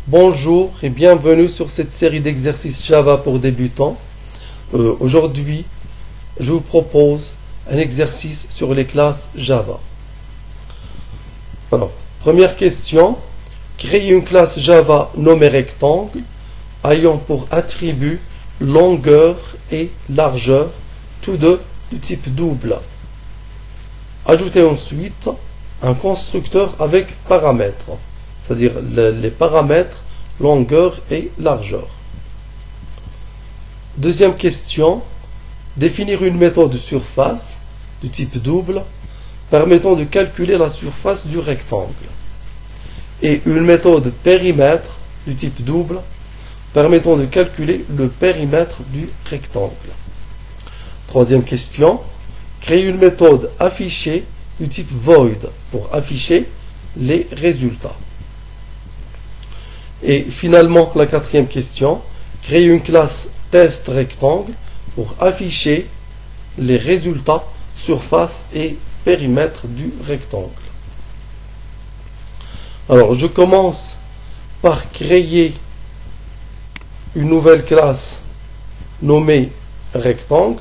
Bonjour et bienvenue sur cette série d'exercices Java pour débutants. Aujourd'hui, je vous propose un exercice sur les classes Java. Alors, première question, créer une classe Java nommée rectangle ayant pour attributs longueur et largeur, tous deux du type double. Ajoutez ensuite un constructeur avec paramètres, c'est-à-dire les paramètres longueur et largeur. Deuxième question, définir une méthode de surface du type double permettant de calculer la surface du rectangle et une méthode périmètre du type double permettant de calculer le périmètre du rectangle. Troisième question, créer une méthode affichée du type void pour afficher les résultats. Et finalement, la quatrième question, créer une classe test rectangle pour afficher les résultats surface et périmètre du rectangle. Alors, je commence par créer une nouvelle classe nommée rectangle.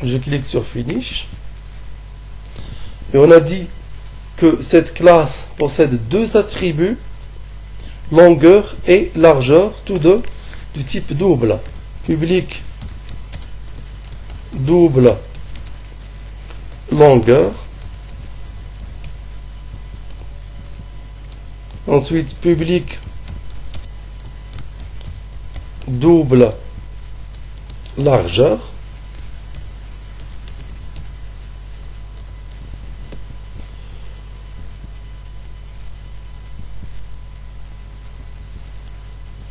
Je clique sur Finish. Et on a dit que cette classe possède deux attributs, longueur et largeur, tous deux du type double. Public double longueur. Ensuite, public double largeur.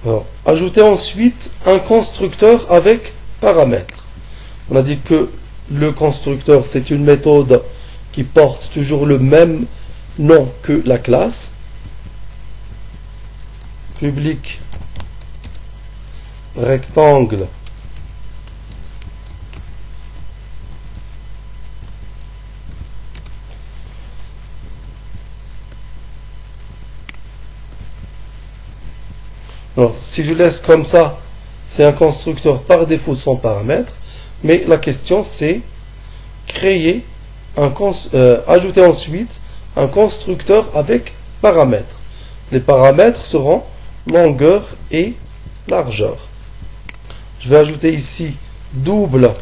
Alors, ajoutez ensuite un constructeur avec paramètres. On a dit que le constructeur, c'est une méthode qui porte toujours le même nom que la classe. Public rectangle Alors, si je laisse comme ça, c'est un constructeur par défaut sans paramètres. Mais la question, c'est ajouter ensuite un constructeur avec paramètres. Les paramètres seront longueur et largeur. Je vais ajouter ici double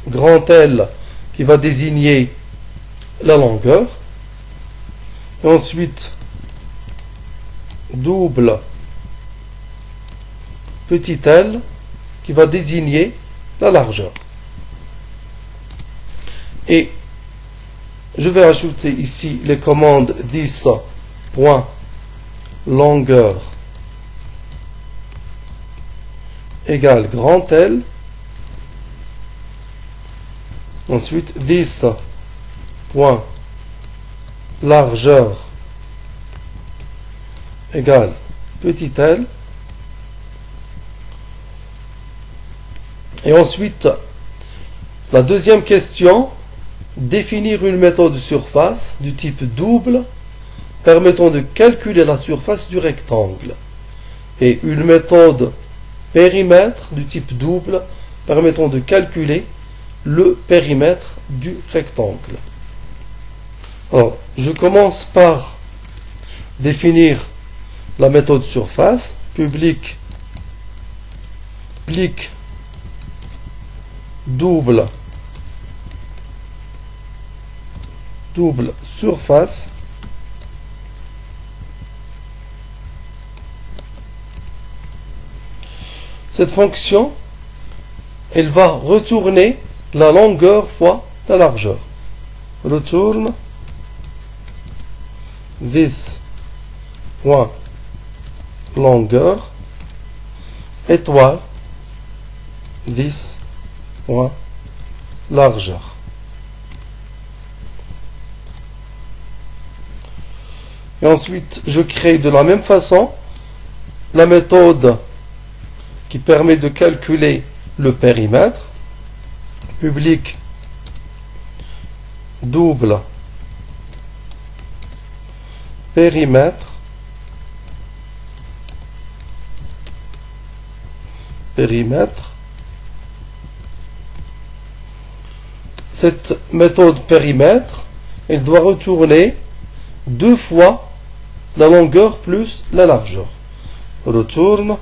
grand L qui va désigner la longueur. Et ensuite, double petit l qui va désigner la largeur. Et je vais ajouter ici les commandes this.longueur égale grand L. Ensuite, this.largeur égale petit l. Et ensuite, la deuxième question, définir une méthode de surface du type double permettant de calculer la surface du rectangle et une méthode périmètre du type double permettant de calculer le périmètre du rectangle. Alors, je commence par définir la méthode surface, public double surface. Cette fonction, elle va retourner la longueur fois la largeur. Retourne this.longueur étoile this.largeur. Et ensuite, je crée de la même façon la méthode qui permet de calculer le périmètre. Public double périmètre. Cette méthode périmètre, elle doit retourner 2 fois la longueur plus la largeur. Retourne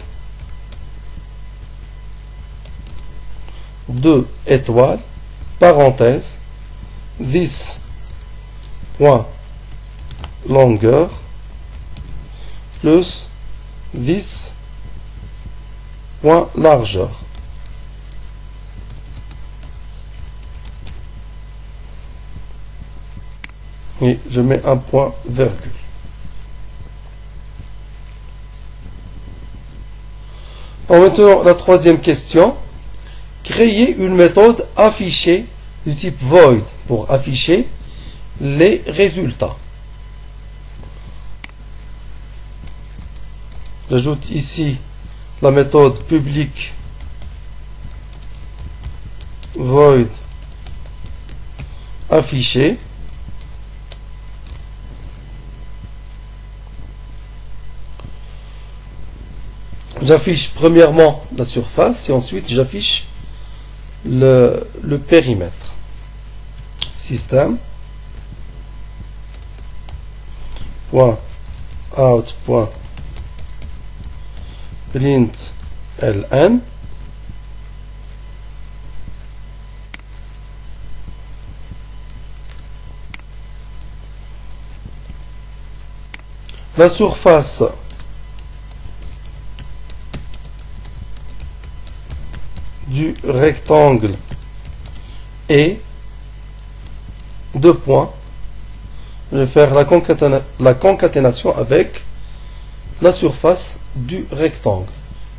2 étoiles, parenthèse, this point longueur plus this point largeur. Et je mets un point virgule. Maintenant, la troisième question. Créer une méthode affichée du type void pour afficher les résultats. J'ajoute ici la méthode public void affiché. J'affiche premièrement la surface et ensuite j'affiche le périmètre. Système point out point print ln la surface du rectangle est 2 points. Je vais faire la concaténation avec la surface du rectangle.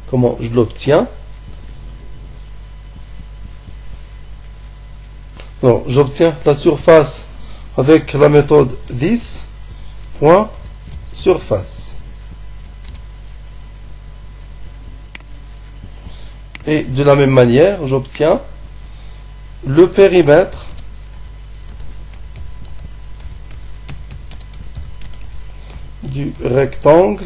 Comment je l'obtiens? J'obtiens la surface avec la méthode this point surface. Et de la même manière, j'obtiens le périmètre du rectangle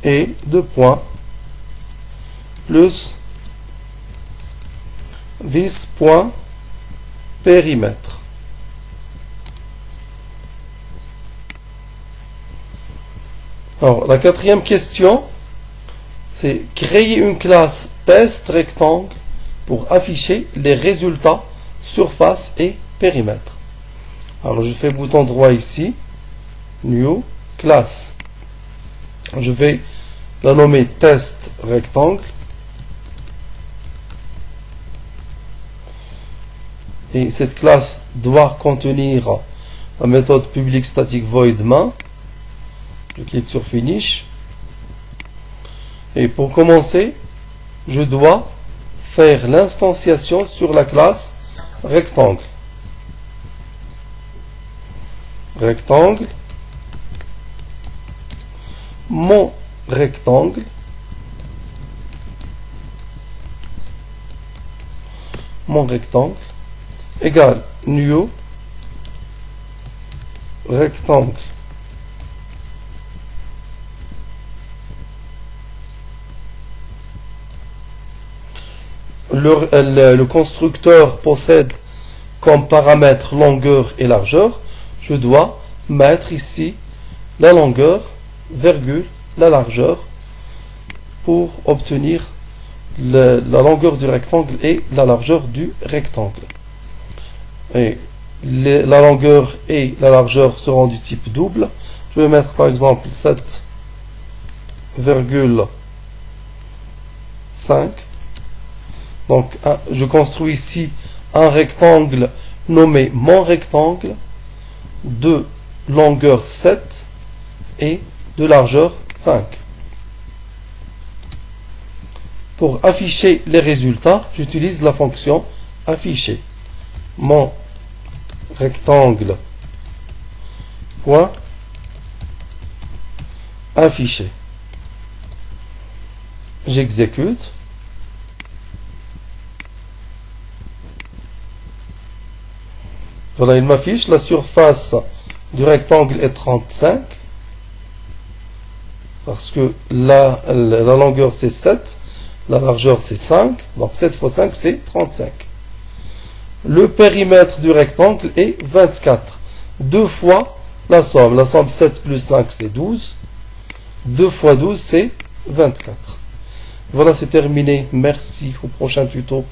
et 2 points plus this point périmètre. Alors, la quatrième question, c'est créer une classe test rectangle pour afficher les résultats surface et périmètre. Alors je fais bouton droit ici, new classe. Je vais la nommer test rectangle et cette classe doit contenir la méthode public static void main. Je clique sur finish. Et pour commencer, je dois faire l'instanciation sur la classe rectangle. Rectangle. Mon rectangle. Mon rectangle égale new rectangle. Le constructeur possède comme paramètre longueur et largeur. Je dois mettre ici la longueur, virgule, la largeur pour obtenir la longueur du rectangle et la largeur du rectangle. Et la longueur et la largeur seront du type double. Je vais mettre par exemple 7,5. Donc, je construis ici un rectangle nommé mon rectangle de longueur 7 et de largeur 5. Pour afficher les résultats, j'utilise la fonction afficher. Mon rectangle point afficher. J'exécute. Voilà, il m'affiche la surface du rectangle est 35. Parce que la longueur c'est 7, la largeur c'est 5. Donc 7 fois 5 c'est 35. Le périmètre du rectangle est 24. 2 fois la somme. La somme 7 plus 5 c'est 12. 2 fois 12 c'est 24. Voilà, c'est terminé. Merci. Au prochain tuto.